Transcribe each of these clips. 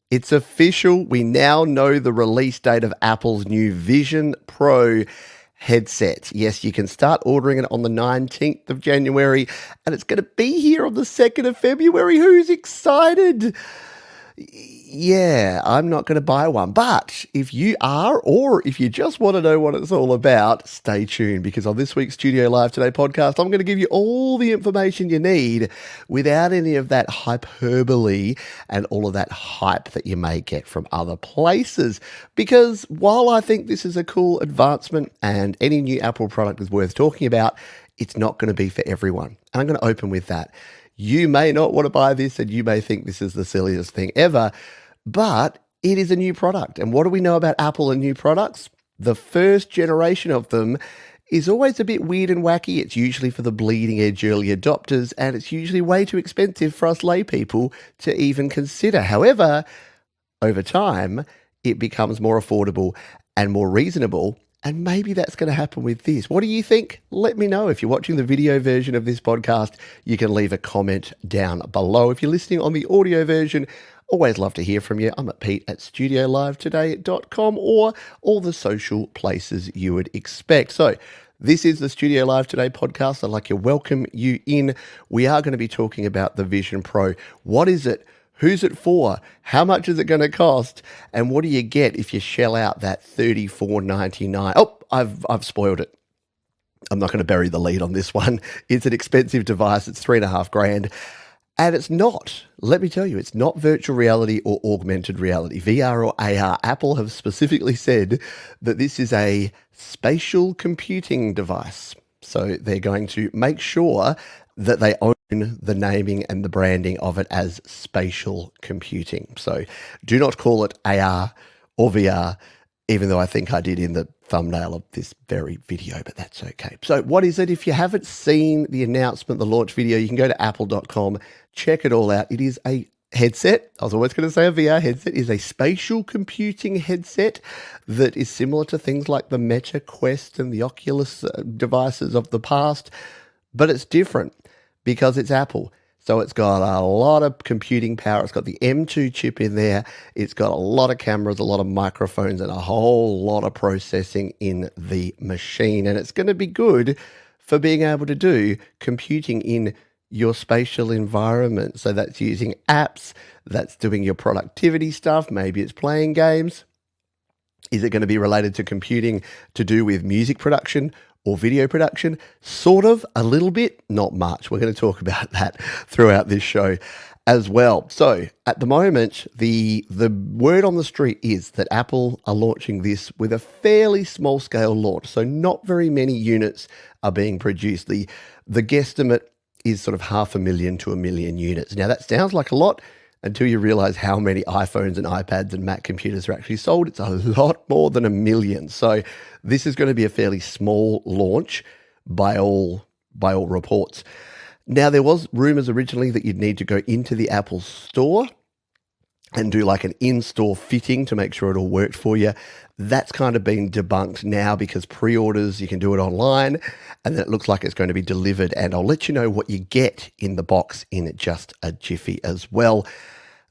It's official. We now know the release date of Apple's new Vision Pro headset. Yes, you can start ordering it on the 19th of January, and it's going to be here on the 2nd of February. Who's excited? Yeah, I'm not going to buy one. But if you are, or if you just want to know what it's all about, stay tuned because on this week's Studio Live Today podcast, I'm going to give you all the information you need without any of that hyperbole and all of that hype that you may get from other places. Because while I think this is a cool advancement and any new Apple product is worth talking about, it's not going to be for everyone. And I'm going to open with that. You may not want to buy this and you may think this is the silliest thing ever, but it is a new product. And what do we know about Apple and new products? The first generation of them is always a bit weird and wacky. It's usually for the bleeding edge early adopters, and it's usually way too expensive for us lay people to even consider. However, over time, it becomes more affordable and more reasonable. And maybe that's going to happen with this. What do you think? Let me know. If you're watching the video version of this podcast, you can leave a comment down below. If you're listening on the audio version, always love to hear from you. I'm at pete@studiolivetoday.com or all the social places you would expect. So this is the Studio Live Today podcast. I'd like to welcome you in. We are going to be talking about the Vision Pro. What is it? Who's it for? How much is it going to cost? And what do you get if you shell out that $34.99? Oh, I've spoiled it. I'm not going to bury the lead on this one. It's an expensive device. It's $3,500. And it's not, let me tell you, it's not virtual reality or augmented reality, VR or AR. Apple have specifically said that this is a spatial computing device. So they're going to make sure that they own the naming and the branding of it as spatial computing. So do not call it AR or VR, even though I think I did in the thumbnail of this very video, but that's okay. So what is it? If you haven't seen the announcement, the launch video, you can go to apple.com, check it all out. It is a headset. I was always going to say a VR headset. It is a spatial computing headset that is similar to things like the Meta Quest and the Oculus devices of the past, but it's different because it's Apple. So it's got a lot of computing power. It's got the M2 chip in there. It's got a lot of cameras, a lot of microphones, and a whole lot of processing in the machine. And it's going to be good for being able to do computing in your spatial environment. So that's using apps, that's doing your productivity stuff. Maybe it's playing games. Is it going to be related to computing to do with music production or video production? Sort of, a little bit, not much. We're going to talk about that throughout this show as well. So at the moment, the word on the street is that Apple are launching this with a fairly small scale launch. So not very many units are being produced. The guesstimate is sort of 500,000 to 1 million units. Now that sounds like a lot until you realize how many iPhones and iPads and Mac computers are actually sold. It's a lot more than 1 million. So this is going to be a fairly small launch by all reports. Now, there was rumors originally that you'd need to go into the Apple store and do like an in-store fitting to make sure it all worked for you. That's kind of been debunked now because pre-orders, you can do it online, and then it looks like it's going to be delivered. And I'll let you know what you get in the box in just a jiffy as well.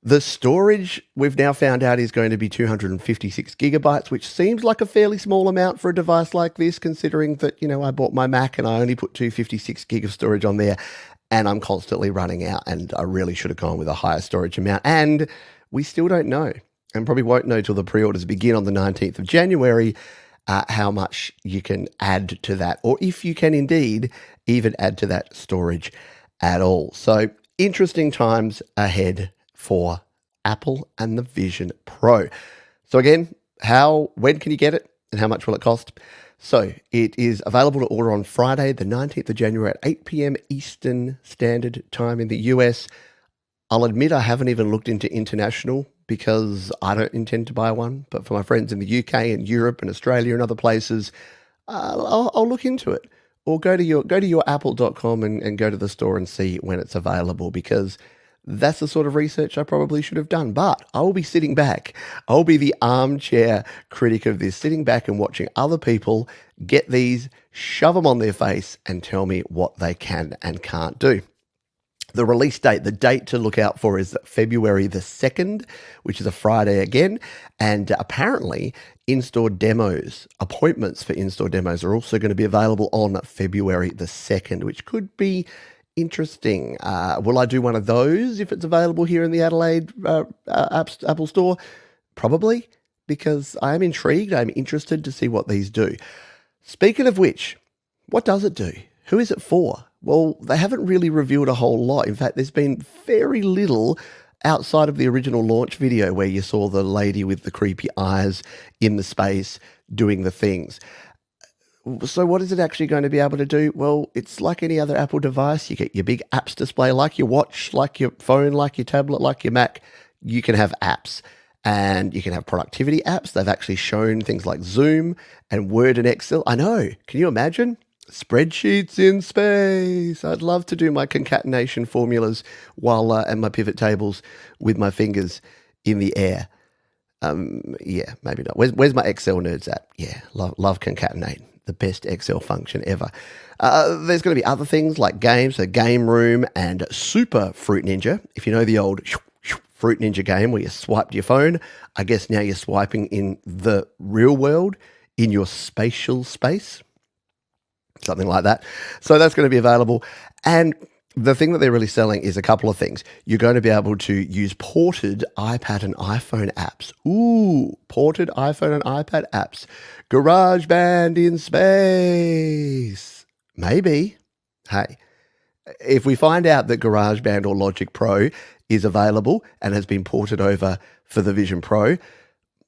The storage, we've now found out, is going to be 256 gigabytes, which seems like a fairly small amount for a device like this, considering that, I bought my Mac and I only put 256 gig of storage on there, and I'm constantly running out, and I really should have gone with a higher storage amount. And we still don't know, and probably won't know till the pre-orders begin on the 19th of January, how much you can add to that, or if you can indeed even add to that storage at all. So interesting times ahead for Apple and the Vision Pro. So again, when can you get it and how much will it cost? So it is available to order on Friday, the 19th of January at 8 p.m. Eastern Standard Time in the US. I'll admit I haven't even looked into international because I don't intend to buy one. But for my friends in the UK and Europe and Australia and other places, I'll look into it. Or go to your apple.com and go to the store and see when it's available, because that's the sort of research I probably should have done. But I will be sitting back. I'll be the armchair critic of this, sitting back and watching other people get these, shove them on their face, and tell me what they can and can't do. The release date, the date to look out for is February the 2nd, which is a Friday again. And apparently, in-store demos, appointments for in-store demos are also going to be available on February the 2nd, which could be interesting. Will I do one of those if it's available here in the Adelaide Apple Store? Probably, because I am intrigued. I'm interested to see what these do. Speaking of which, what does it do? Who is it for? Well, they haven't really revealed a whole lot. In fact, there's been very little outside of the original launch video where you saw the lady with the creepy eyes in the space doing the things. So what is it actually going to be able to do? Well, it's like any other Apple device. You get your big apps display like your watch, like your phone, like your tablet, like your Mac. You can have apps. And you can have productivity apps. They've actually shown things like Zoom and Word and Excel. I know. Can you imagine? Spreadsheets in space. I'd love to do my concatenation formulas while and my pivot tables with my fingers in the air. Yeah, maybe not. Where's my Excel nerds at? Yeah, love concatenate. The best Excel function ever. There's going to be other things like games, so Game Room and Super Fruit Ninja. If you know the old Fruit Ninja game where you swiped your phone, I guess now you're swiping in the real world, in your spatial space. Something like that. So that's going to be available. And the thing that they're really selling is a couple of things. You're going to be able to use ported iPad and iPhone apps. Ooh, ported iPhone and iPad apps. GarageBand in space. Maybe. Hey, if we find out that GarageBand or Logic Pro is available and has been ported over for the Vision Pro,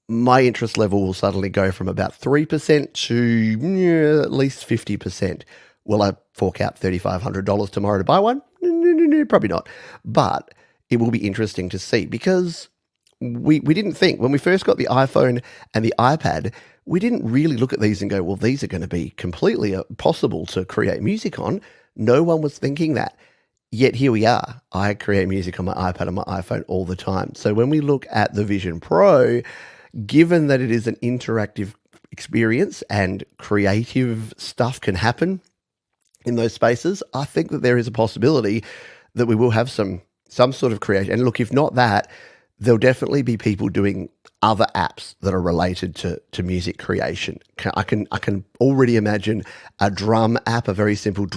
my interest level will suddenly go from about 3% to at least 50%. Will I fork out $3,500 tomorrow to buy one? No, probably not. But it will be interesting to see because we didn't think, when we first got the iPhone and the iPad, we didn't really look at these and go, well, these are going to be completely possible to create music on. No one was thinking that. Yet here we are. I create music on my iPad and my iPhone all the time. So when we look at the Vision Pro, given that it is an interactive experience and creative stuff can happen in those spaces, I think that there is a possibility that we will have some sort of creation. And look, if not that, there'll definitely be people doing other apps that are related to music creation. I can already imagine a drum app, a very simple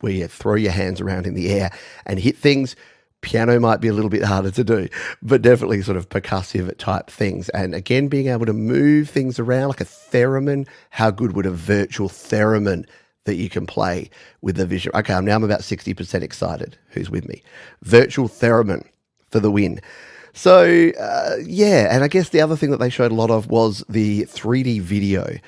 where you throw your hands around in the air and hit things. Piano might be a little bit harder to do, but definitely sort of percussive type things. And again, being able to move things around like a theremin. How good would a virtual theremin that you can play with the Vision? Okay, I'm about 60% excited. Who's with me? Virtual theremin for the win. So, yeah, and I guess the other thing that they showed a lot of was the 3D video.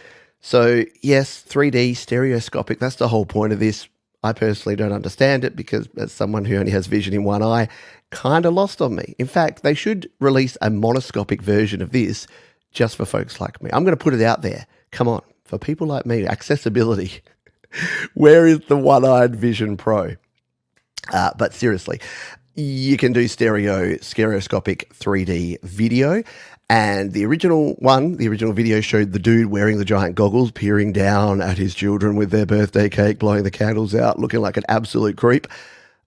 So, yes, 3D, stereoscopic, that's the whole point of this. I personally don't understand it because as someone who only has vision in one eye, kind of lost on me. In fact, they should release a monoscopic version of this just for folks like me. I'm going to put it out there. Come on, for people like me, accessibility. Where is the one-eyed Vision Pro? But seriously, you can do stereoscopic 3D video. And the original video showed the dude wearing the giant goggles, peering down at his children with their birthday cake, blowing the candles out, looking like an absolute creep.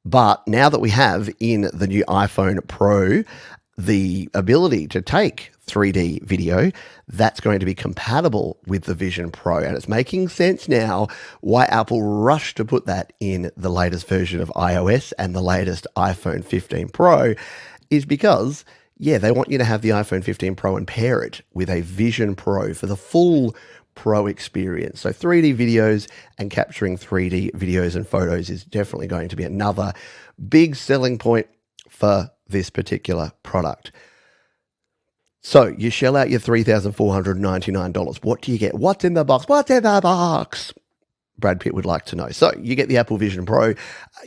But now that we have in the new iPhone Pro the ability to take 3D video, that's going to be compatible with the Vision Pro. And it's making sense now why Apple rushed to put that in the latest version of iOS and the latest iPhone 15 Pro is because, yeah, they want you to have the iPhone 15 Pro and pair it with a Vision Pro for the full Pro experience. So 3D videos and capturing 3D videos and photos is definitely going to be another big selling point for this particular product. So you shell out your $3,499. What do you get? What's in the box? What's in the box? Brad Pitt would like to know. So you get the Apple Vision Pro,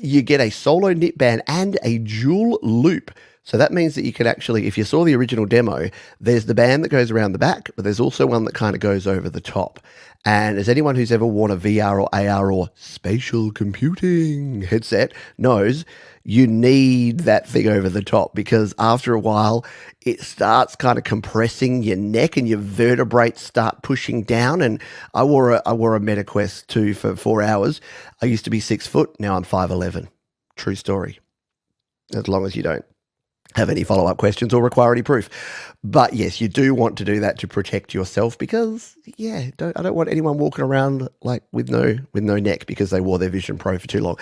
you get a solo knit band and a dual loop. So that means that you can actually, if you saw the original demo, there's the band that goes around the back, but there's also one that kind of goes over the top. And as anyone who's ever worn a VR or AR or spatial computing headset knows, you need that thing over the top because after a while, it starts kind of compressing your neck and your vertebrae start pushing down. And I wore a MetaQuest 2 for 4 hours. I used to be 6 foot. Now I'm 5'11". True story. As long as you don't have any follow-up questions or require any proof. But yes, you do want to do that to protect yourself because I don't want anyone walking around like with no neck because they wore their Vision Pro for too long.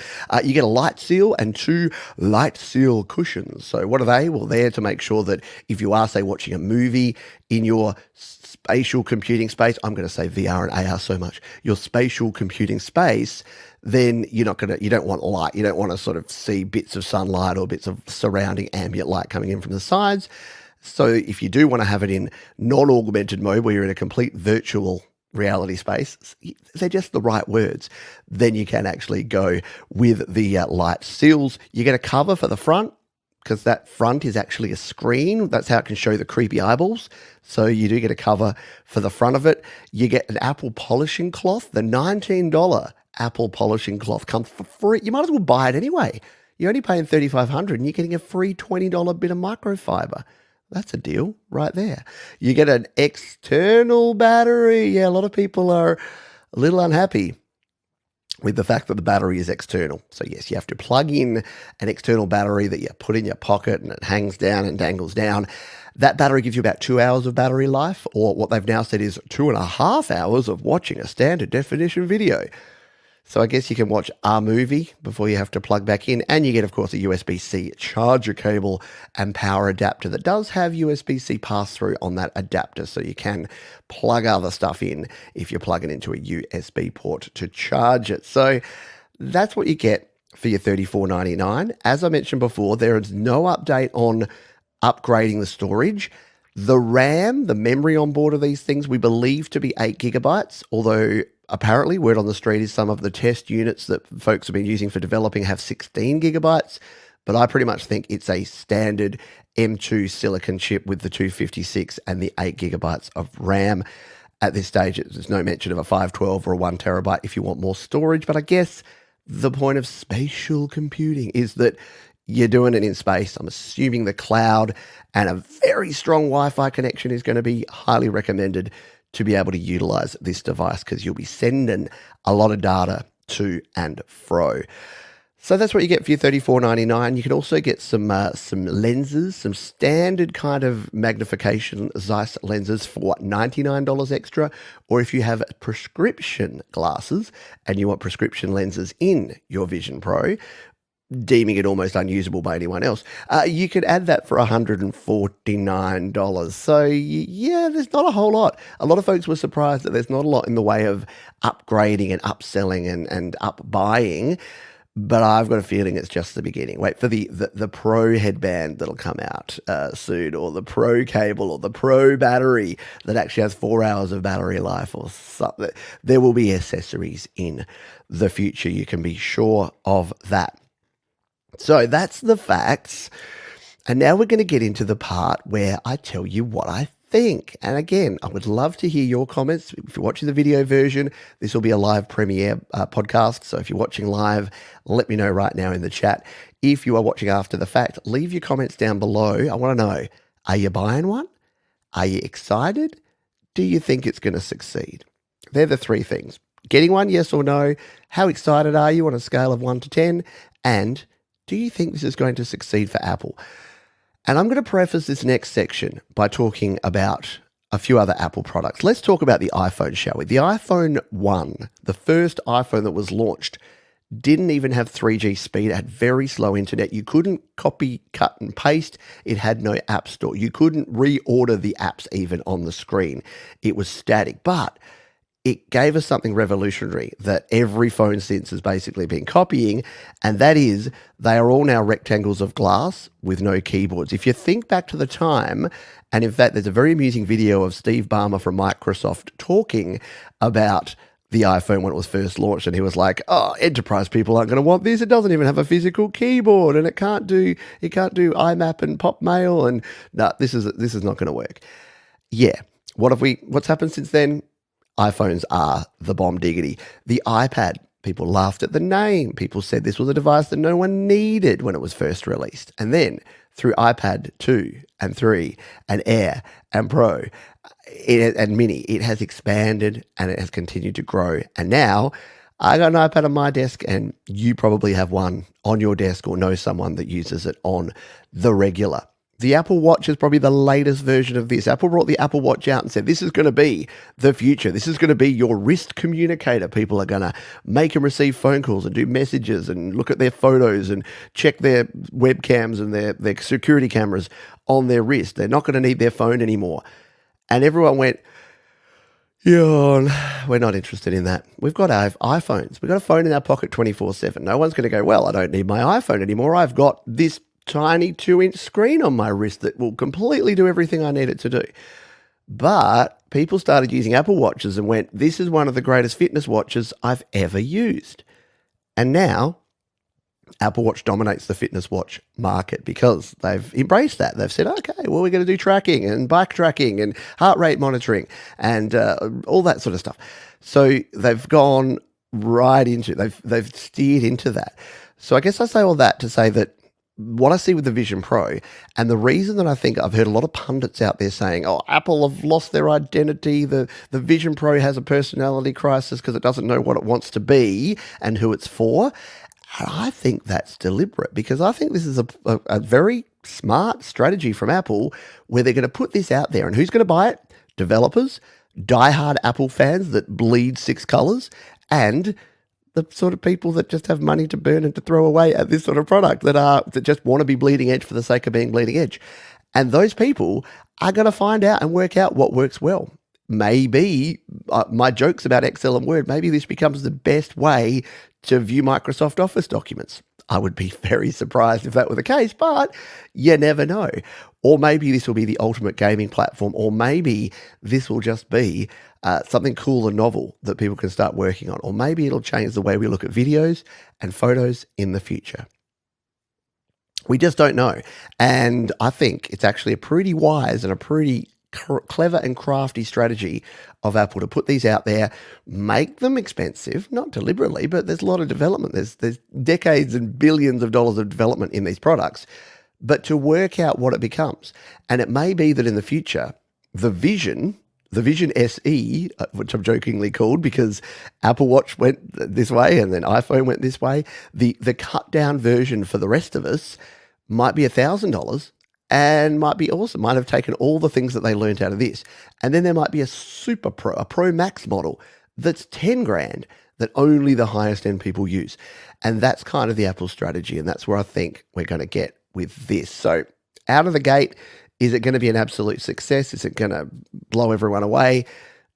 You get a light seal and 2 light seal cushions. So what are they? Well, they're to make sure that if you are, say, watching a movie in your spatial computing space, I'm going to say VR and AR so much, your spatial computing space, then you don't want light. You don't want to sort of see bits of sunlight or bits of surrounding ambient light coming in from the sides. So if you do want to have it in non-augmented mode where you're in a complete virtual reality space, they're just the right words, then you can actually go with the light seals. You get a cover for the front because that front is actually a screen. That's how it can show the creepy eyeballs. So you do get a cover for the front of it. You get an Apple polishing cloth. The $19 Apple polishing cloth comes for free. You might as well buy it anyway. You're only paying $3,500 and you're getting a free $20 bit of microfiber. That's a deal right there. You get an external battery. Yeah, a lot of people are a little unhappy with the fact that the battery is external. So yes, you have to plug in an external battery that you put in your pocket and it hangs down and dangles down. That battery gives you about 2 hours of battery life, or what they've now said is 2.5 hours of watching a standard definition video. So I guess you can watch a movie before you have to plug back in. And you get, of course, a USB-C charger cable and power adapter that does have USB-C pass-through on that adapter. So you can plug other stuff in if you're plugging into a USB port to charge it. So that's what you get for your $34.99. As I mentioned before, there is no update on upgrading the storage. The RAM, the memory on board of these things, we believe to be 8 gigabytes, although apparently, word on the street is some of the test units that folks have been using for developing have 16 gigabytes, but I pretty much think it's a standard M2 silicon chip with the 256 and the 8 gigabytes of RAM. At this stage, there's no mention of a 512 or a 1 terabyte if you want more storage, but I guess the point of spatial computing is that you're doing it in space. I'm assuming the cloud and a very strong Wi-Fi connection is going to be highly recommended to be able to utilize this device because you'll be sending a lot of data to and fro. So that's what you get for your $34.99. You can also get some lenses, some standard kind of magnification Zeiss lenses for $99 extra. Or if you have prescription glasses and you want prescription lenses in your Vision Pro, deeming it almost unusable by anyone else, you could add that for $149. So yeah, there's not a whole lot. A lot of folks were surprised that there's not a lot in the way of upgrading and upselling and up buying, but I've got a feeling it's just the beginning. Wait for the Pro headband that'll come out soon, or the Pro cable, or the Pro battery that actually has 4 hours of battery life or something. There will be accessories in the future. You can be sure of that. So that's the facts. And now we're going to get into the part where I tell you what I think. And again, I would love to hear your comments. If you're watching the video version, this will be a live premiere podcast. So if you're watching live, let me know right now in the chat. If you are watching after the fact, leave your comments down below. I want to know, are you buying one? Are you excited? Do you think it's going to succeed? They're the 3 things. Getting one, yes or no? How excited are you on a scale of 1 to 10? And do you think this is going to succeed for Apple? And I'm going to preface this next section by talking about a few other Apple products. Let's talk about the iPhone, shall we? The iPhone 1, the first iPhone that was launched, didn't even have 3G speed. It had very slow internet. You couldn't copy, cut, and paste. It had no app store. You couldn't reorder the apps even on the screen. It was static. But it gave us something revolutionary that every phone since has basically been copying, and that is they are all now rectangles of glass with no keyboards. If you think back to the time, and in fact, there's a very amusing video of Steve Ballmer from Microsoft talking about the iPhone when it was first launched, and he was like, "Oh, enterprise people aren't going to want this. It doesn't even have a physical keyboard, and it can't do IMAP and Pop Mail, and no, this is not going to work." Yeah, what's happened since then? iPhones are the bomb diggity. The iPad, people laughed at the name. People said this was a device that no one needed when it was first released. And then through iPad 2 and 3 and Air and Pro and Mini, it has expanded and it has continued to grow. And now I got an iPad on my desk, and you probably have one on your desk or know someone that uses it on the regular. The Apple Watch is probably the latest version of this. Apple brought the Apple Watch out and said, this is going to be the future. This is going to be your wrist communicator. People are going to make and receive phone calls and do messages and look at their photos and check their webcams and their security cameras on their wrist. They're not going to need their phone anymore. And everyone went, yeah, we're not interested in that. We've got our iPhones. We've got a phone in our pocket 24/7. No one's going to go, well, I don't need my iPhone anymore. I've got this tiny 2-inch screen on my wrist that will completely do everything I need it to do. But people started using Apple Watches and went, this is one of the greatest fitness watches I've ever used. And now Apple Watch dominates the fitness watch market because they've embraced that. They've said, okay, well, we're going to do tracking and bike tracking and heart rate monitoring and all that sort of stuff. So they've gone right into it. They've steered into that. So I guess I say all that to say that what I see with the Vision Pro, and the reason that I think I've heard a lot of pundits out there saying, oh, Apple have lost their identity, the Vision Pro has a personality crisis because it doesn't know what it wants to be and who it's for. And I think that's deliberate because I think this is a very smart strategy from Apple where they're going to put this out there. And who's going to buy it? Developers, diehard Apple fans that bleed 6 colors, and the sort of people that just have money to burn and to throw away at this sort of product that just want to be bleeding edge for the sake of being bleeding edge. And those people are going to find out and work out what works well. Maybe my jokes about Excel and Word, maybe this becomes the best way to view Microsoft Office documents. I would be very surprised if that were the case, but you never know. Or maybe this will be the ultimate gaming platform, or maybe this will just be something cool and novel that people can start working on, or maybe it'll change the way we look at videos and photos in the future. We just don't know. And I think it's actually a pretty wise and a pretty clever and crafty strategy of Apple to put these out there, make them expensive, not deliberately, but there's a lot of development. There's decades and billions of dollars of development in these products, but to work out what it becomes. And it may be that in the future, the Vision SE, which I've jokingly called because Apple Watch went this way and then iPhone went this way, the cut down version for the rest of us might be $1,000 and might be awesome, might have taken all the things that they learned out of this. And then there might be a Super Pro, a Pro Max model that's 10 grand that only the highest end people use. And that's kind of the Apple strategy. And that's where I think we're going to get with this. So out of the gate, is it going to be an absolute success? Is it going to blow everyone away?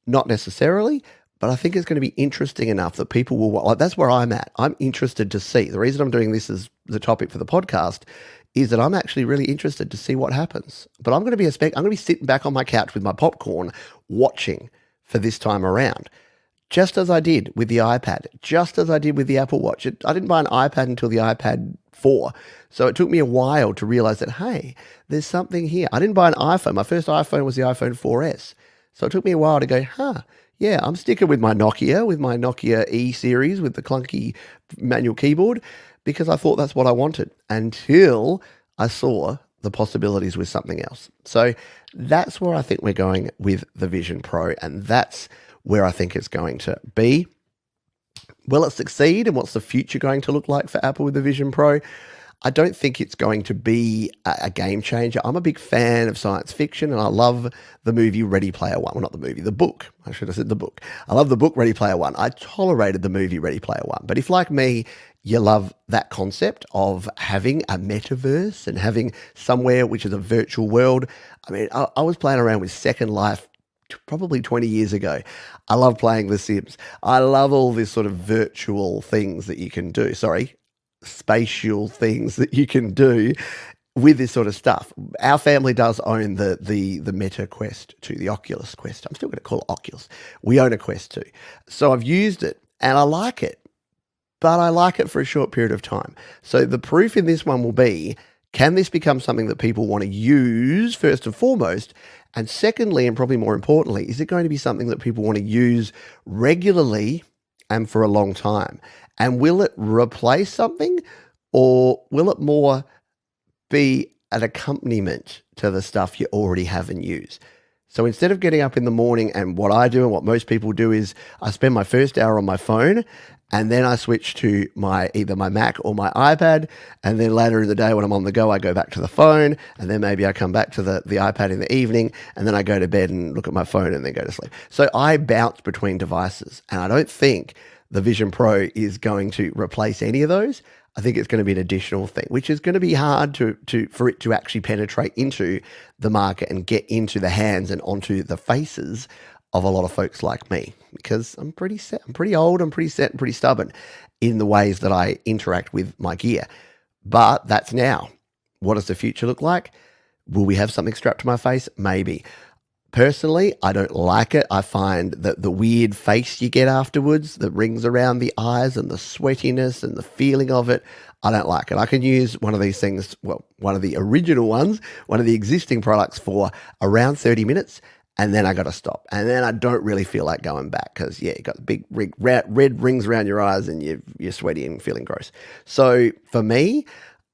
Not necessarily, but I think it's going to be interesting enough that people will, like, that's where I'm at. I'm interested to see. The reason I'm doing this as the topic for the podcast is that I'm actually really interested to see what happens. But I'm going to be sitting back on my couch with my popcorn watching for this time around. Just as I did with the iPad, just as I did with the Apple Watch. I didn't buy an iPad until the iPad 4. So it took me a while to realize that, hey, there's something here. I didn't buy an iPhone. My first iPhone was the iPhone 4S. So it took me a while to go, yeah, I'm sticking with my Nokia E series with the clunky manual keyboard because I thought that's what I wanted until I saw the possibilities with something else. So that's where I think we're going with the Vision Pro, and that's where I think it's going to be. Will it succeed, and what's the future going to look like for Apple with the Vision Pro? I don't think it's going to be a game changer. I'm a big fan of science fiction, and I love the movie Ready Player One. Well, not the movie, the book. I should have said the book. I love the book Ready Player One. I tolerated the movie Ready Player One. But if, like me, you love that concept of having a metaverse and having somewhere which is a virtual world. I mean, I was playing around with Second Life probably 20 years ago. I love playing The Sims. I love all this sort of virtual things that you can do. Spatial things that you can do with this sort of stuff. Our family does own the Meta Quest 2, the Oculus Quest. I'm still going to call it Oculus. We own a Quest 2. So I've used it and I like it, but I like it for a short period of time. So the proof in this one will be, can this become something that people want to use first and foremost? And secondly, and probably more importantly, is it going to be something that people want to use regularly and for a long time? And will it replace something, or will it more be an accompaniment to the stuff you already have and use? So instead of getting up in the morning, and what I do and what most people do is I spend my first hour on my phone and then I switch to either my Mac or my iPad, and then later in the day when I'm on the go, I go back to the phone, and then maybe I come back to the iPad in the evening, and then I go to bed and look at my phone and then go to sleep. So I bounce between devices, and I don't think the Vision Pro is going to replace any of those. I think it's going to be an additional thing, which is going to be hard for it to actually penetrate into the market and get into the hands and onto the faces of a lot of folks like me, because I'm pretty set, I'm pretty old, I'm pretty set and pretty stubborn in the ways that I interact with my gear. But that's now. What does the future look like? Will we have something strapped to my face? Maybe. Personally, I don't like it. I find that the weird face you get afterwards, the rings around the eyes and the sweatiness and the feeling of it, I don't like it. I can use one of these things, well, one of the original ones, one of the existing products for around 30 minutes, and then I got to stop. And then I don't really feel like going back because, yeah, you got the big red rings around your eyes and you're sweaty and feeling gross. So for me,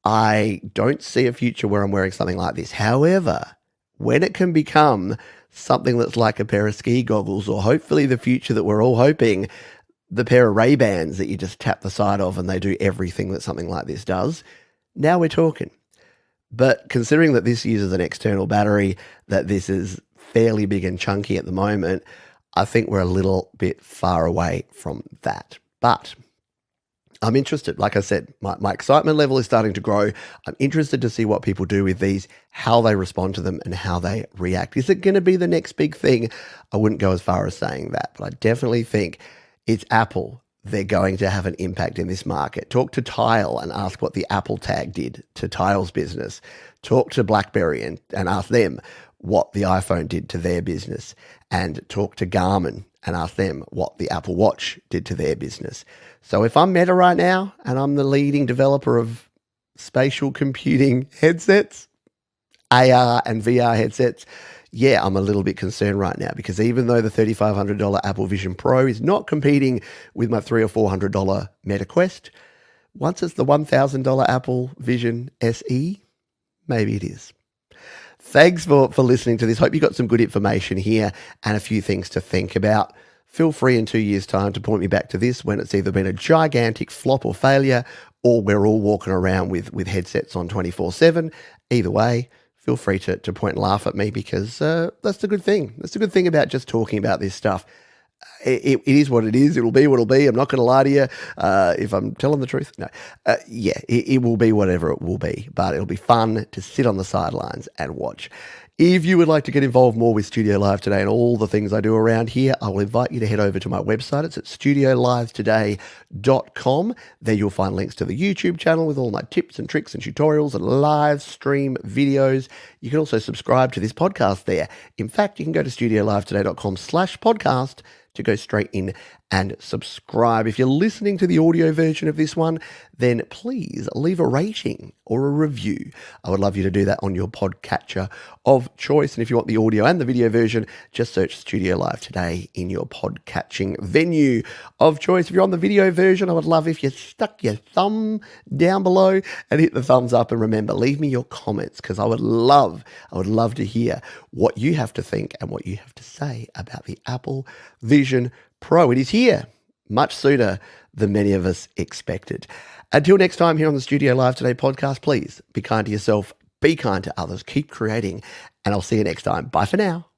I don't see a future where I'm wearing something like this. However, when it can become something that's like a pair of ski goggles, or hopefully the future that we're all hoping, the pair of Ray-Bans that you just tap the side of and they do everything that something like this does, now we're talking. But considering that this uses an external battery, that this is fairly big and chunky at the moment, I think we're a little bit far away from that. But I'm interested. Like I said, my excitement level is starting to grow. I'm interested to see what people do with these, how they respond to them, and how they react. Is it going to be the next big thing? I wouldn't go as far as saying that, but I definitely think it's Apple. They're going to have an impact in this market. Talk to Tile and ask what the Apple tag did to Tile's business. Talk to BlackBerry and ask them what the iPhone did to their business. And talk to Garmin and ask them what the Apple Watch did to their business. So if I'm Meta right now and I'm the leading developer of spatial computing headsets, AR and VR headsets, yeah, I'm a little bit concerned right now, because even though the $3,500 Apple Vision Pro is not competing with my $300 or $400 Meta Quest, once it's the $1,000 Apple Vision SE, maybe it is. Thanks for listening to this. Hope you got some good information here and a few things to think about. Feel free in 2 years' time to point me back to this when it's either been a gigantic flop or failure, or we're all walking around with headsets on 24/7. Either way, feel free to point and laugh at me, because that's the good thing. That's the good thing about just talking about this stuff. It is what it is. It'll be what it'll be. I'm not going to lie to you if I'm telling the truth. No. It will be whatever it will be, but it'll be fun to sit on the sidelines and watch. If you would like to get involved more with Studio Live Today and all the things I do around here, I will invite you to head over to my website. It's at studiolivetoday.com. There you'll find links to the YouTube channel with all my tips and tricks and tutorials and live stream videos. You can also subscribe to this podcast there. In fact, you can go to studiolivetoday.com/podcast to go straight in and subscribe. If you're listening to the audio version of this one, then please leave a rating or a review. I would love you to do that on your podcatcher of choice. And if you want the audio and the video version, just search Studio Live Today in your podcatching venue of choice. If you're on the video version, I would love if you stuck your thumb down below and hit the thumbs up. And remember, leave me your comments, because I would love to hear what you have to think and what you have to say about the Apple Vision Pro. It is here much sooner than many of us expected. Until next time here on the Studio Live Today podcast, please be kind to yourself, be kind to others, keep creating, and I'll see you next time. Bye for now.